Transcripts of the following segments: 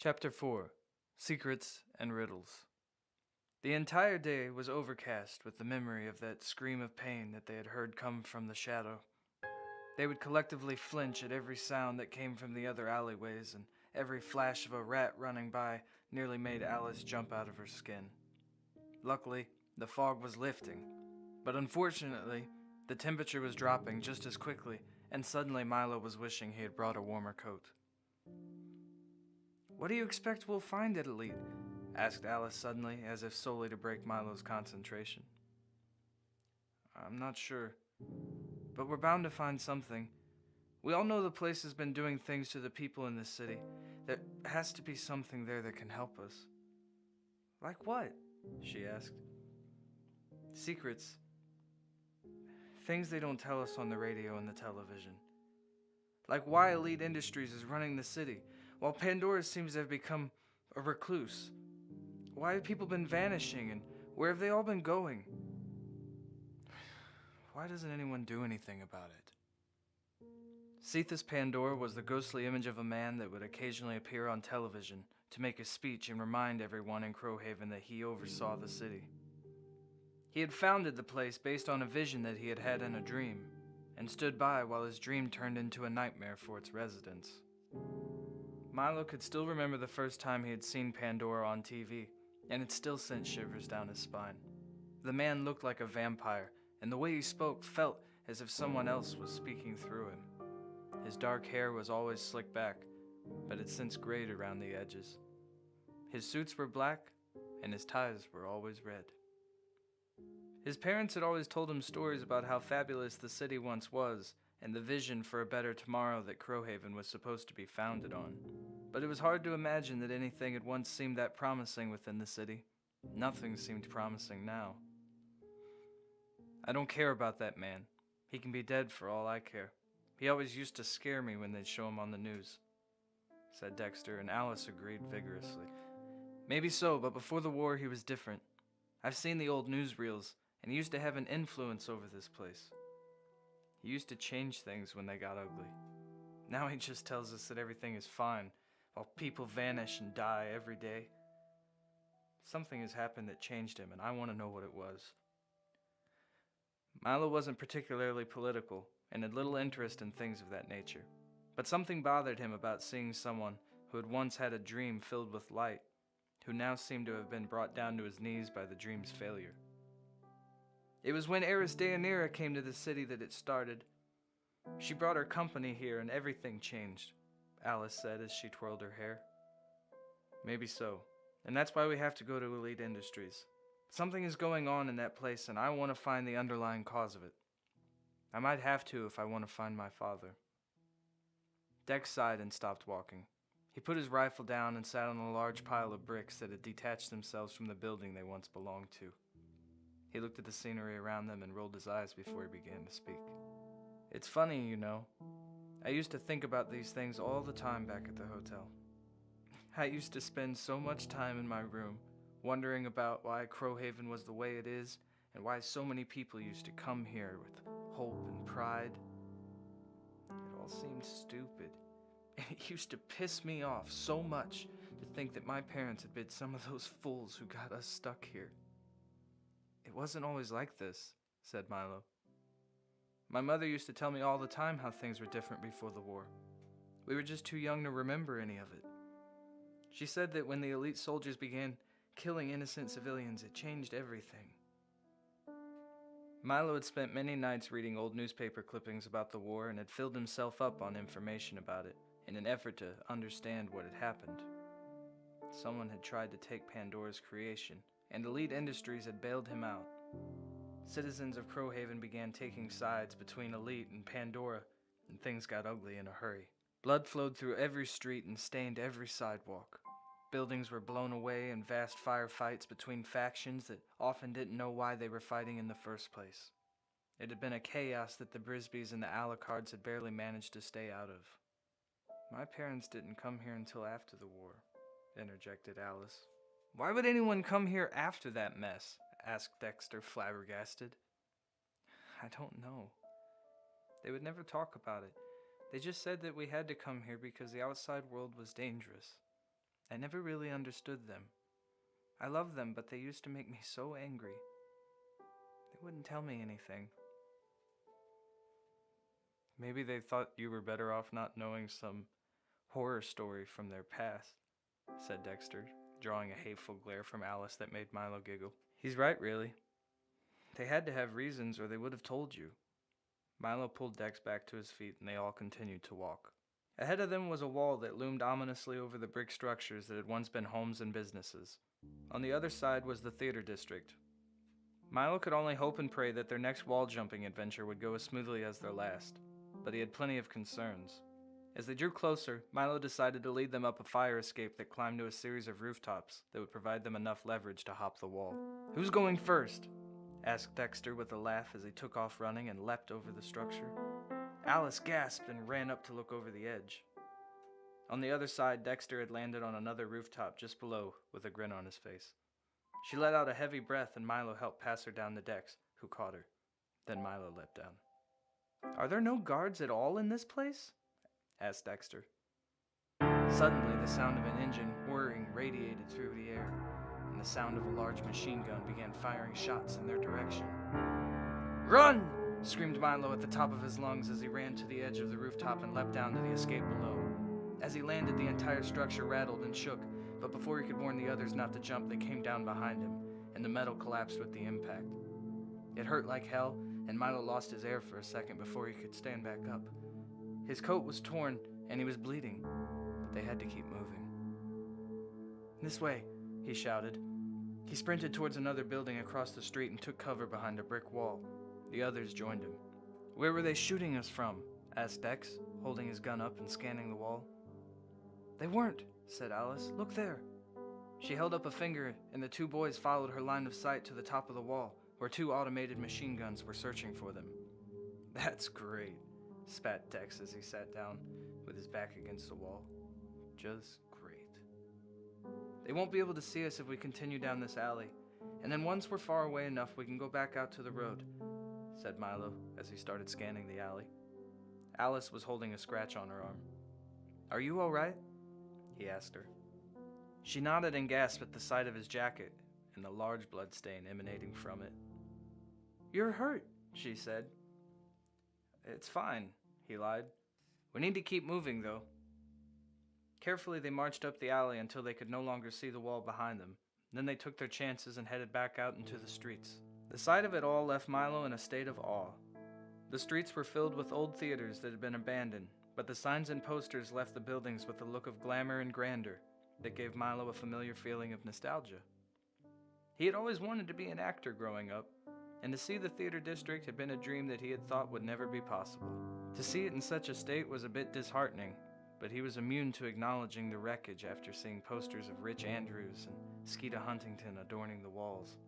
Chapter 4 Secrets and Riddles. The entire day was overcast with the memory of that scream of pain that they had heard come from the shadow. They would collectively flinch at every sound that came from the other alleyways, and every flash of a rat running by nearly made Alice jump out of her skin. Luckily, the fog was lifting, but unfortunately, the temperature was dropping just as quickly, and suddenly Milo was wishing he had brought a warmer coat. "What do you expect we'll find at Elite?" asked Alice suddenly, as if solely to break Milo's concentration. "I'm not sure, but we're bound to find something. We all know the place has been doing things to the people in this city. There has to be something there that can help us." "Like what?" she asked. "Secrets. Things they don't tell us on the radio and the television. Like why Elite Industries is running the city, while Pandora seems to have become a recluse. Why have people been vanishing, and where have they all been going? Why doesn't anyone do anything about it?" Cephas Pandora was the ghostly image of a man that would occasionally appear on television to make a speech and remind everyone in Crowhaven that he oversaw the city. He had founded the place based on a vision that he had had in a dream, and stood by while his dream turned into a nightmare for its residents. Milo could still remember the first time he had seen Pandora on TV, and it still sent shivers down his spine. The man looked like a vampire, and the way he spoke felt as if someone else was speaking through him. His dark hair was always slicked back, but had since grayed around the edges. His suits were black, and his ties were always red. His parents had always told him stories about how fabulous the city once was, and the vision for a better tomorrow that Crowhaven was supposed to be founded on. But it was hard to imagine that anything had once seemed that promising within the city. Nothing seemed promising now. "I don't care about that man. He can be dead for all I care. He always used to scare me when they'd show him on the news," said Dexter, and Alice agreed vigorously. "Maybe so, but before the war he was different. I've seen the old newsreels, and he used to have an influence over this place. He used to change things when they got ugly. Now he just tells us that everything is fine, while people vanish and die every day. Something has happened that changed him, and I want to know what it was." Milo wasn't particularly political, and had little interest in things of that nature. But something bothered him about seeing someone who had once had a dream filled with light, who now seemed to have been brought down to his knees by the dream's failure. "It was when Eris Deianira came to the city that it started. She brought her company here and everything changed," Alice said as she twirled her hair. "Maybe so, and that's why we have to go to Elite Industries. Something is going on in that place, and I want to find the underlying cause of it. I might have to if I want to find my father." Dex sighed and stopped walking. He put his rifle down and sat on a large pile of bricks that had detached themselves from the building they once belonged to. He looked at the scenery around them and rolled his eyes before he began to speak. "It's funny, you know. I used to think about these things all the time back at the hotel. I used to spend so much time in my room, wondering about why Crowhaven was the way it is, and why so many people used to come here with hope and pride. It all seemed stupid, and it used to piss me off so much to think that my parents had been some of those fools who got us stuck here." "It wasn't always like this," said Milo. "My mother used to tell me all the time how things were different before the war. We were just too young to remember any of it. She said that when the elite soldiers began killing innocent civilians, it changed everything." Milo had spent many nights reading old newspaper clippings about the war and had filled himself up on information about it in an effort to understand what had happened. Someone had tried to take Pandora's creation, and Elite Industries had bailed him out. Citizens of Crowhaven began taking sides between Elite and Pandora, and things got ugly in a hurry. Blood flowed through every street and stained every sidewalk. Buildings were blown away in vast firefights between factions that often didn't know why they were fighting in the first place. It had been a chaos that the Brisbys and the Alucards had barely managed to stay out of. "My parents didn't come here until after the war," interjected Alice. "Why would anyone come here after that mess?" asked Dexter, flabbergasted. "I don't know. They would never talk about it. They just said that we had to come here because the outside world was dangerous. I never really understood them. I loved them, but they used to make me so angry. They wouldn't tell me anything. Maybe they thought you were better off not knowing some horror story from their past, said Dexter, drawing a hateful glare from Alice that made Milo giggle. He's right, really. They had to have reasons or they would have told you. Milo pulled Dex back to his feet and they all continued to walk. Ahead of them was a wall that loomed ominously over the brick structures that had once been homes and businesses. On the other side was the theater district. Milo could only hope and pray that their next wall-jumping adventure would go as smoothly as their last, but he had plenty of concerns. As they drew closer, Milo decided to lead them up a fire escape that climbed to a series of rooftops that would provide them enough leverage to hop the wall. "Who's going first?" asked Dexter with a laugh as he took off running and leapt over the structure. Alice gasped and ran up to look over the edge. On the other side, Dexter had landed on another rooftop just below with a grin on his face. She let out a heavy breath and Milo helped pass her down to Dex, who caught her. Then Milo leapt down. "Are there no guards at all in this place?" asked Dexter. Suddenly, the sound of an engine whirring radiated through the air, and the sound of a large machine gun began firing shots in their direction. "Run!" screamed Milo at the top of his lungs as he ran to the edge of the rooftop and leapt down to the escape below. As he landed, the entire structure rattled and shook, but before he could warn the others not to jump, they came down behind him, and the metal collapsed with the impact. It hurt like hell, and Milo lost his air for a second before he could stand back up. His coat was torn, and he was bleeding, but they had to keep moving. "This way," he shouted. He sprinted towards another building across the street and took cover behind a brick wall. The others joined him. "Where were they shooting us from?" asked Dex, holding his gun up and scanning the wall. "They weren't," said Alice. "Look there." She held up a finger, and the two boys followed her line of sight to the top of the wall, where two automated machine guns were searching for them. "That's great," spat Dex as he sat down with his back against the wall. "Just great. They won't be able to see us if we continue down this alley, and then once we're far away enough we can go back out to the road," said Milo as he started scanning the alley. Alice was holding a scratch on her arm. "Are you all right?" he asked her. She nodded and gasped at the sight of his jacket and the large blood stain emanating from it. "You're hurt," she said. "It's fine," he lied. "We need to keep moving, though." Carefully, they marched up the alley until they could no longer see the wall behind them. Then they took their chances and headed back out into the streets. The sight of it all left Milo in a state of awe. The streets were filled with old theaters that had been abandoned, but the signs and posters left the buildings with a look of glamour and grandeur that gave Milo a familiar feeling of nostalgia. He had always wanted to be an actor growing up, and to see the theater district had been a dream that he had thought would never be possible. To see it in such a state was a bit disheartening, but he was immune to acknowledging the wreckage after seeing posters of Rich Andrews and Skeeta Huntington adorning the walls.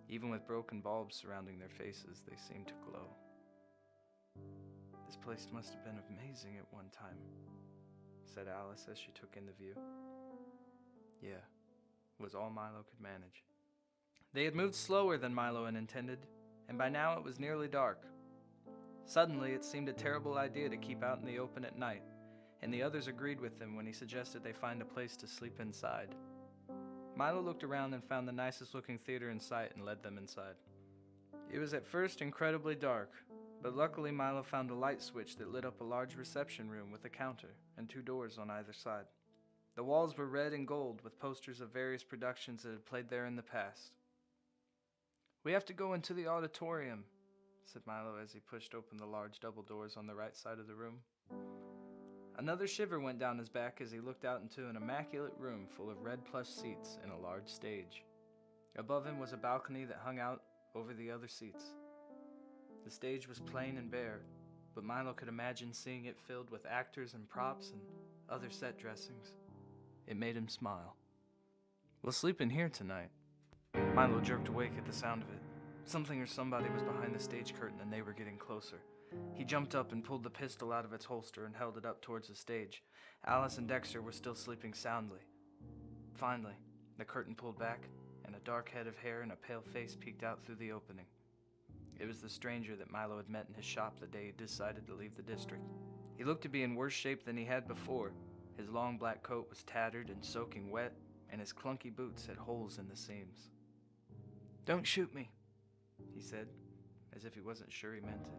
Even with broken bulbs surrounding their faces, they seemed to glow. "This place must have been amazing at one time," said Alice as she took in the view. "Yeah," was all Milo could manage. They had moved slower than Milo had intended, and by now it was nearly dark. Suddenly, it seemed a terrible idea to keep out in the open at night, and the others agreed with him when he suggested they find a place to sleep inside. Milo looked around and found the nicest looking theater in sight and led them inside. It was at first incredibly dark, but luckily Milo found a light switch that lit up a large reception room with a counter and two doors on either side. The walls were red and gold with posters of various productions that had played there in the past. "We have to go into the auditorium," said Milo as he pushed open the large double doors on the right side of the room. Another shiver went down his back as he looked out into an immaculate room full of red plush seats and a large stage. Above him was a balcony that hung out over the other seats. The stage was plain and bare, but Milo could imagine seeing it filled with actors and props and other set dressings. It made him smile. "We'll sleep in here tonight." Milo jerked awake at the sound of it. Something or somebody was behind the stage curtain and they were getting closer. He jumped up and pulled the pistol out of its holster and held it up towards the stage. Alice and Dexter were still sleeping soundly. Finally, the curtain pulled back, and a dark head of hair and a pale face peeked out through the opening. It was the stranger that Milo had met in his shop the day he decided to leave the district. He looked to be in worse shape than he had before. His long black coat was tattered and soaking wet, and his clunky boots had holes in the seams. "Don't shoot me," he said, as if he wasn't sure he meant it.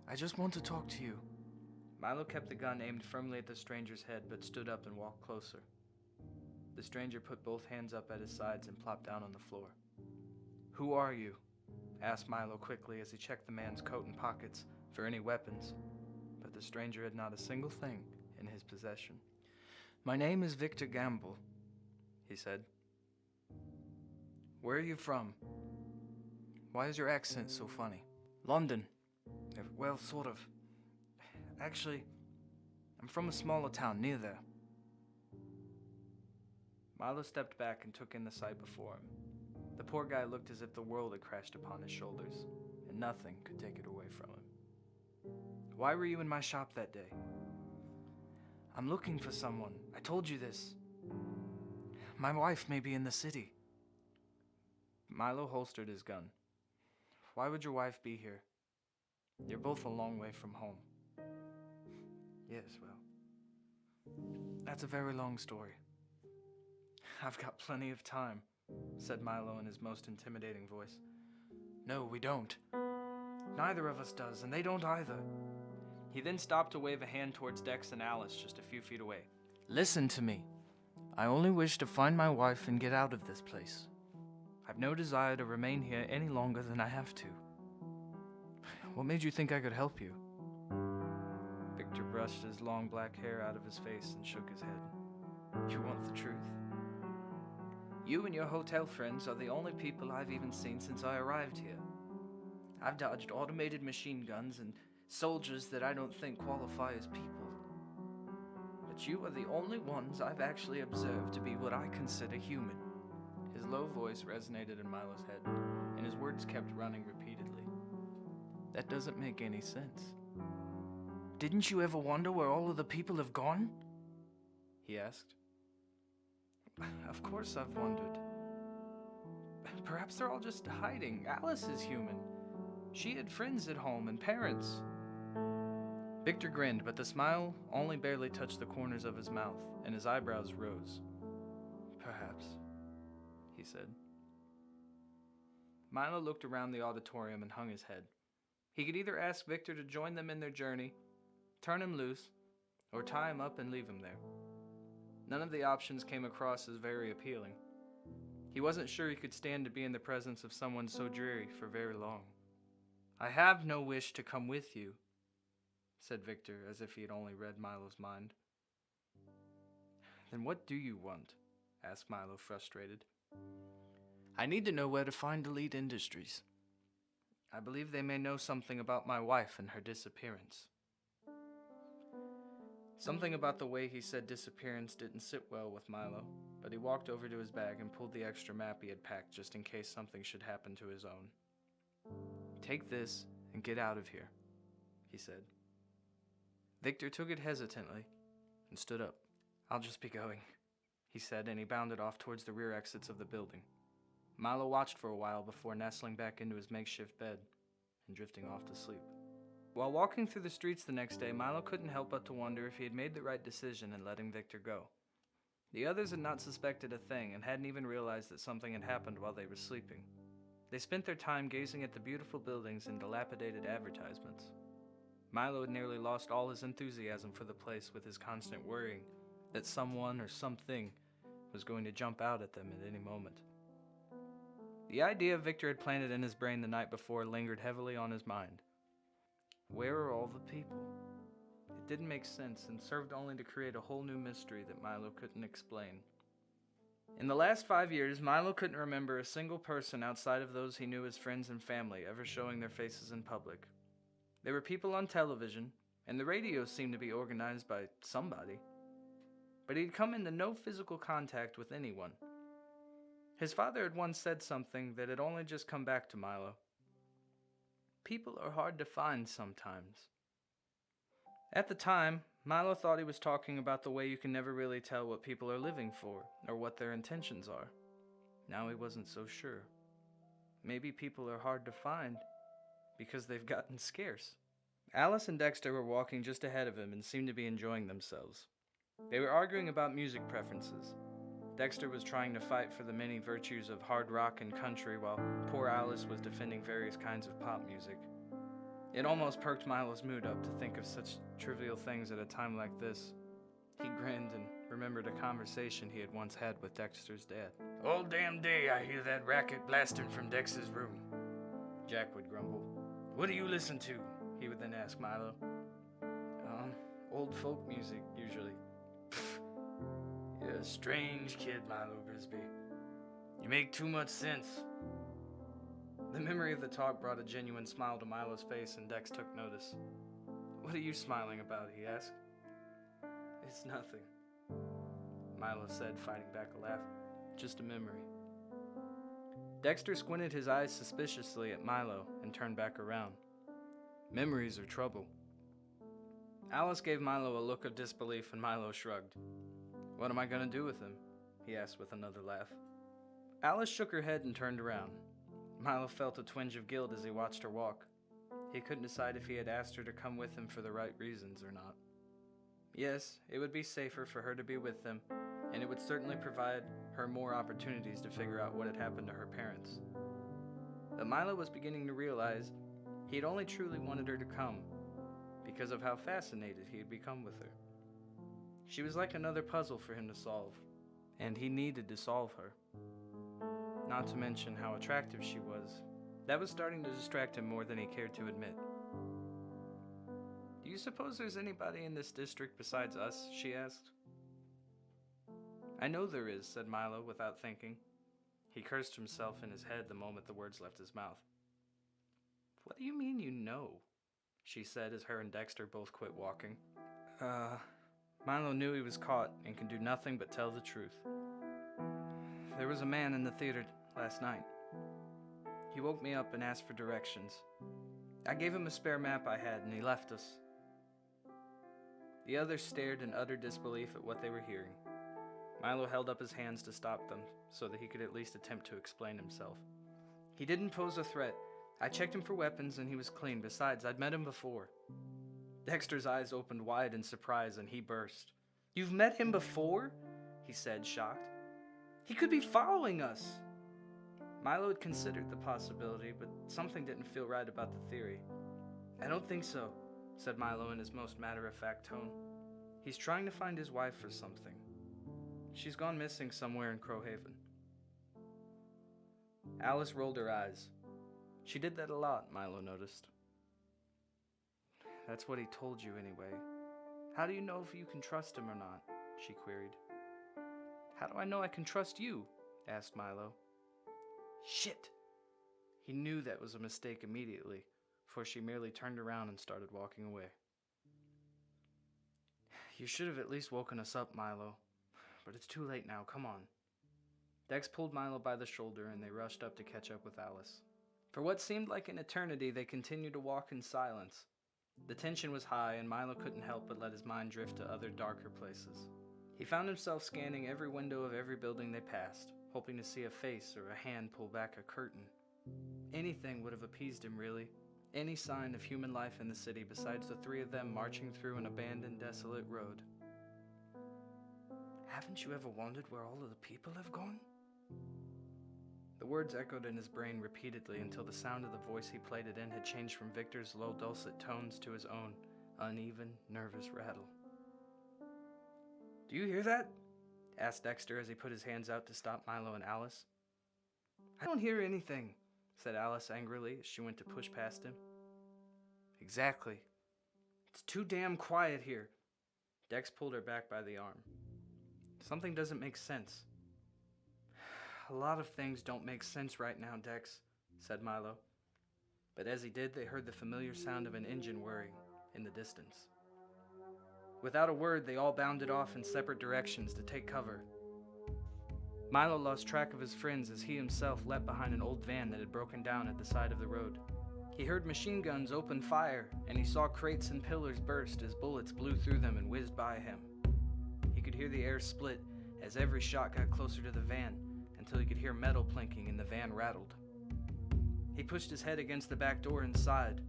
"I just want to talk to you." Milo kept the gun aimed firmly at the stranger's head, but stood up and walked closer. The stranger put both hands up at his sides and plopped down on the floor. "Who are you?" asked Milo quickly as he checked the man's coat and pockets for any weapons, but the stranger had not a single thing in his possession. "My name is Victor Gamble," he said. "Where are you from? Why is your accent so funny?" "London. Well, sort of. Actually, I'm from a smaller town near there." Milo stepped back and took in the sight before him. The poor guy looked as if the world had crashed upon his shoulders, and nothing could take it away from him. "Why were you in my shop that day?" "I'm looking for someone. I told you this. My wife may be in the city." Milo holstered his gun. "Why would your wife be here? You're both a long way from home." "Yes, well, that's a very long story." "I've got plenty of time," said Milo in his most intimidating voice. "No, we don't. Neither of us does, and they don't either." He then stopped to wave a hand towards Dex and Alice just a few feet away. "Listen to me. I only wish to find my wife and get out of this place. I've no desire to remain here any longer than I have to. What made you think I could help you?" Victor brushed his long black hair out of his face and shook his head. "You want the truth? You and your hotel friends are the only people I've even seen since I arrived here. I've dodged automated machine guns and soldiers that I don't think qualify as people. But you are the only ones I've actually observed to be what I consider human." His low voice resonated in Milo's head, and his words kept running repeatedly. "That doesn't make any sense." "Didn't you ever wonder where all of the people have gone?" he asked. "Of course I've wondered. Perhaps they're all just hiding. Alice is human. She had friends at home and parents." Victor grinned, but the smile only barely touched the corners of his mouth, and his eyebrows rose. "Perhaps," he said. Milo looked around the auditorium and hung his head. He could either ask Victor to join them in their journey, turn him loose, or tie him up and leave him there. None of the options came across as very appealing. He wasn't sure he could stand to be in the presence of someone so dreary for very long. "I have no wish to come with you," said Victor, as if he had only read Milo's mind. "Then what do you want?" asked Milo, frustrated. "I need to know where to find Elite Industries. I believe they may know something about my wife and her disappearance." Something about the way he said disappearance didn't sit well with Milo, but he walked over to his bag and pulled the extra map he had packed just in case something should happen to his own. "Take this and get out of here," he said. Victor took it hesitantly and stood up. "I'll just be going," he said, and he bounded off towards the rear exits of the building. Milo watched for a while before nestling back into his makeshift bed and drifting off to sleep. While walking through the streets the next day, Milo couldn't help but to wonder if he had made the right decision in letting Victor go. The others had not suspected a thing and hadn't even realized that something had happened while they were sleeping. They spent their time gazing at the beautiful buildings and dilapidated advertisements. Milo had nearly lost all his enthusiasm for the place with his constant worrying that someone or something was going to jump out at them at any moment. The idea Victor had planted in his brain the night before lingered heavily on his mind. Where are all the people? It didn't make sense and served only to create a whole new mystery that Milo couldn't explain. In the last 5 years, Milo couldn't remember a single person outside of those he knew as friends and family ever showing their faces in public. There were people on television, and the radio seemed to be organized by somebody. But he'd come into no physical contact with anyone. His father had once said something that had only just come back to Milo. People are hard to find sometimes. At the time, Milo thought he was talking about the way you can never really tell what people are living for, or what their intentions are. Now he wasn't so sure. Maybe people are hard to find because they've gotten scarce. Alice and Dexter were walking just ahead of him and seemed to be enjoying themselves. They were arguing about music preferences. Dexter was trying to fight for the many virtues of hard rock and country, while poor Alice was defending various kinds of pop music. It almost perked Milo's mood up to think of such trivial things at a time like this. He grinned and remembered a conversation he had once had with Dexter's dad. "All damn day I hear that racket blasting from Dex's room," Jack would grumble. "What do you listen to?" he would then ask Milo. Old folk music, usually." "You're a strange kid, Milo Grisby. You make too much sense." The memory of the talk brought a genuine smile to Milo's face, and Dex took notice. "What are you smiling about?" he asked. "It's nothing," Milo said, fighting back a laugh. "Just a memory." Dexter squinted his eyes suspiciously at Milo and turned back around. Memories are trouble. Alice gave Milo a look of disbelief, and Milo shrugged. "What am I going to do with him?" he asked with another laugh. Alice shook her head and turned around. Milo felt a twinge of guilt as he watched her walk. He couldn't decide if he had asked her to come with him for the right reasons or not. Yes, it would be safer for her to be with them, and it would certainly provide her more opportunities to figure out what had happened to her parents. But Milo was beginning to realize he had only truly wanted her to come because of how fascinated he had become with her. She was like another puzzle for him to solve, and he needed to solve her. Not to mention how attractive she was. That was starting to distract him more than he cared to admit. "Do you suppose there's anybody in this district besides us?" she asked. "I know there is," said Milo without thinking. He cursed himself in his head the moment the words left his mouth. "What do you mean you know?" she said as her and Dexter both quit walking. Milo knew he was caught and could do nothing but tell the truth. "There was a man in the theater last night. He woke me up and asked for directions. I gave him a spare map I had, and he left us." The others stared in utter disbelief at what they were hearing. Milo held up his hands to stop them, so that he could at least attempt to explain himself. "He didn't pose a threat. I checked him for weapons, and he was clean. Besides, I'd met him before." Dexter's eyes opened wide in surprise, and he burst. "You've met him before?" he said, shocked. "He could be following us." Milo had considered the possibility, but something didn't feel right about the theory. "I don't think so," said Milo in his most matter-of-fact tone. "He's trying to find his wife for something. She's gone missing somewhere in Crowhaven." Alice rolled her eyes. She did that a lot, Milo noticed. "That's what he told you anyway. How do you know if you can trust him or not?" she queried. "How do I know I can trust you?" asked Milo. "Shit!" He knew that was a mistake immediately, for she merely turned around and started walking away. "You should have at least woken us up, Milo. But it's too late now, come on." Dex pulled Milo by the shoulder, and they rushed up to catch up with Alice. For what seemed like an eternity, they continued to walk in silence. The tension was high, and Milo couldn't help but let his mind drift to other darker places. He found himself scanning every window of every building they passed, hoping to see a face or a hand pull back a curtain. Anything would have appeased him, really. Any sign of human life in the city besides the three of them marching through an abandoned, desolate road. "Haven't you ever wondered where all of the people have gone?" The words echoed in his brain repeatedly until the sound of the voice he played it in had changed from Victor's low dulcet tones to his own uneven, nervous rattle. "Do you hear that?" asked Dexter as he put his hands out to stop Milo and Alice. "I don't hear anything," said Alice angrily as she went to push past him. "Exactly. It's too damn quiet here." Dex pulled her back by the arm. "Something doesn't make sense." "A lot of things don't make sense right now, Dex," said Milo. But as he did, they heard the familiar sound of an engine whirring in the distance. Without a word, they all bounded off in separate directions to take cover. Milo lost track of his friends as he himself leapt behind an old van that had broken down at the side of the road. He heard machine guns open fire, and he saw crates and pillars burst as bullets blew through them and whizzed by him. He could hear the air split as every shot got closer to the van, until he could hear metal plinking and the van rattled. He pushed his head against the back door and sighed.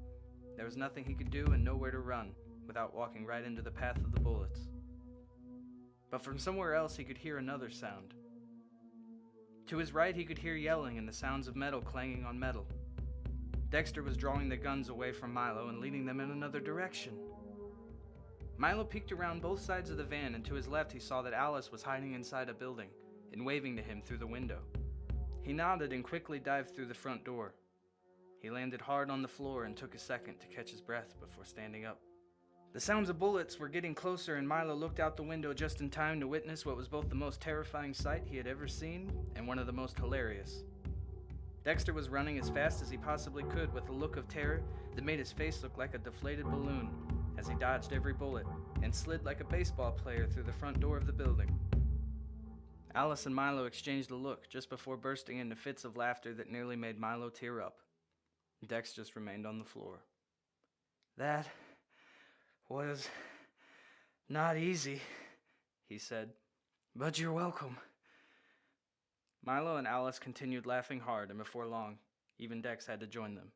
There was nothing he could do and nowhere to run without walking right into the path of the bullets. but from somewhere else he could hear another sound. To his right, he could hear yelling and the sounds of metal clanging on metal. Dexter was drawing the guns away from Milo and leading them in another direction. Milo peeked around both sides of the van, and to his left he saw that Alice was hiding inside a building and waving to him through the window. He nodded and quickly dived through the front door. He landed hard on the floor and took a second to catch his breath before standing up. The sounds of bullets were getting closer, and Milo looked out the window just in time to witness what was both the most terrifying sight he had ever seen and one of the most hilarious. Dexter was running as fast as he possibly could with a look of terror that made his face look like a deflated balloon as he dodged every bullet and slid like a baseball player through the front door of the building. Alice and Milo exchanged a look just before bursting into fits of laughter that nearly made Milo tear up. Dex just remained on the floor. "That was not easy," he said, "but you're welcome." Milo and Alice continued laughing hard, and before long, even Dex had to join them.